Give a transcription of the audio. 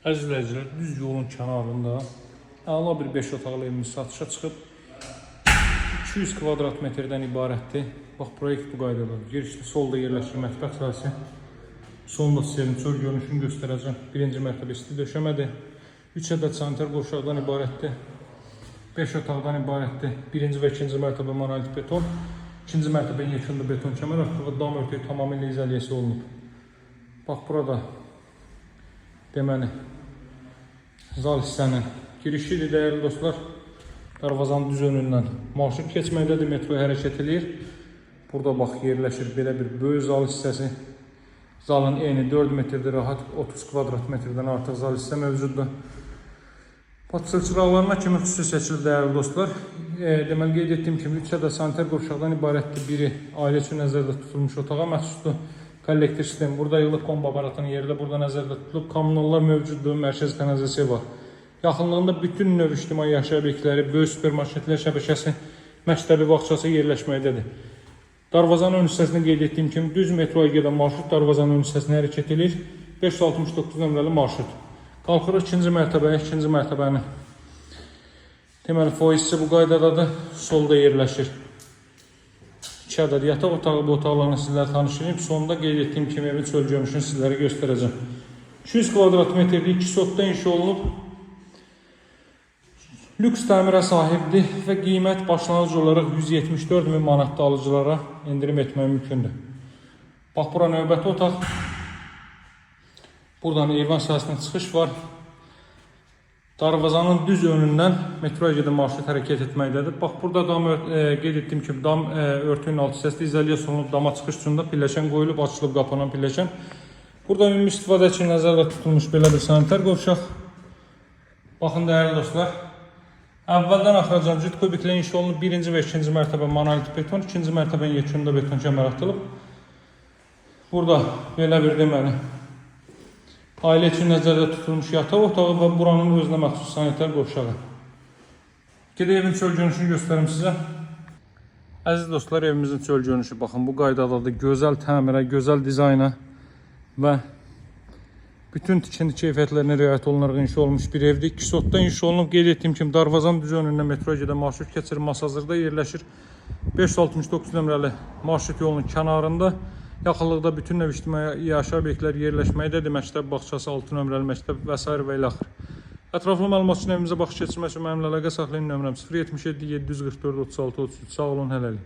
Əziz izləyicilər, düz yolun kənarında əla bir 5 otaqlı evimiz satışa çıxıb 200 kvadrat metrdən ibarətdir. Bax, proyekt bu qaydadadır. Girişdə solda yerləşir mətbəx sahəsi. Sonda sizin çöl görünüşünü göstərəcəm. Birinci mərtəbə isti döşəmədir. 3 ədəd sanitar qovşaqdan ibarətdir. 5 otaqdan ibarətdir. Birinci və ikinci mərtəbə monolit beton. İkinci mərtəbə yekunda beton kəmər örtüyü və dam örtüyü tamamilə izolyasiya olunub. Bax, burada deməli zal hissənin girişidir, dəyərli dostlar. Darvazanın düz önündən marşrut keçməkdədir, metro hərəkət edir. Burada bax, yerləşir belə bir böyük zal hissəsi. Zalın eni 4 metrdir, rahat 30 kvadrat metrdən artıq zal hissə mövcuddur. Patsıl çıraqlarına kimi xüsusi seçilir, dəyərli dostlar. Deməli, qeyd etdiyim kimi 3 ədəd sanitar qovşaqdan ibarətdir. Biri ailə üçün nəzərdə tutulmuş otağa məxsusdur. Kollektor sistemi burada yığılıb, kombo aparatının yeri də burada nəzərdə tutulub. Kommunallar mövcuddur, mərkəzi kanalizasiya var. Yaxınlığında bütün növ ictimai yaşayış obyektləri, böyük supermarketlər şəbəkəsi, məktəbi bağçası yerləşməkdədir. Darvazanın ön hissəsində qeyd etdiyim kimi düz metroya gedən marşrut darvazanın ön hissəsinə hərəkət edir. 569 nömrəli marşrut. Qalxırıq ikinci mərtəbəyə, ikinci mərtəbənin deməli foizsi bu qaydadadır, solda yerləşir. 2 ədəd yataq otağı, bu otaqlarla sizlərə tanışdırayım. Sonunda qeyd etdiyim kimi evin çöl görünüşünü sizlərə göstərəcəm. 200 kvadrat metrlik 2 sotda inşa olunub. Lüks təmirə sahibdir və qiymət başlanğıc olaraq 174 min manatda alıcılara endirim etmək mümkündür. Bax, bura növbəti otaq. Buradan eyvan sahəsinə çıxış var. Darvazanın düz önündən metroya gedən marşrut hərəkət etməkdədir. Bax, burada dam qeyd etdiyim kimi dam örtüyün alt hissəsi izolyasiya olunub, dama çıxış üçün də pilləkən qoyulub, açılıb qapanan pilləkən. Burada ümumi istifadə üçün nəzərdə tutulmuş belə bir sanitar qovşaq. Baxın, dəyərli dostlar. Əvvəldən axıracan cüt kubiklə inşa olunub. Birinci və ikinci mərtəbə monolit beton, ikinci mərtəbənin yekunda beton kəmər atılıb. Burada belə bir deməli ailə üçün nəzərdə tutulmuş yataq otağı və buranın özünə məxsus sanitar qovşağı. Gedək evin çöl görünüşünü göstərim sizə. Əziz dostlar, evimizin çöl görünüşü baxın bu qaydadadır. Gözəl təmirə, gözəl dizayna və bütün tikinti keyfiyyətlərinə riayət olunaraq inşa olunmuş bir evdir. 2 sotda inşa olunub. Qeyd etdiyim kimi darvazanın düz önündən metroya gedən marşrut keçir. Masazırda yerləşir. 569 nömrəli marşrut yolunun kənarında. Yaxınlıqda bütün növ ictimai yaşayış obyektləri yerləşməkdədir. Məktəb bağçası, 6 nömrəli məktəb və s. və ilə axır. Ətraflı məlumat üçün evimizə baxış keçirmək üçün mənimlə əlaqə saxlayın. Nömrəm 077 744 36 33. Sağ olun, hələlik.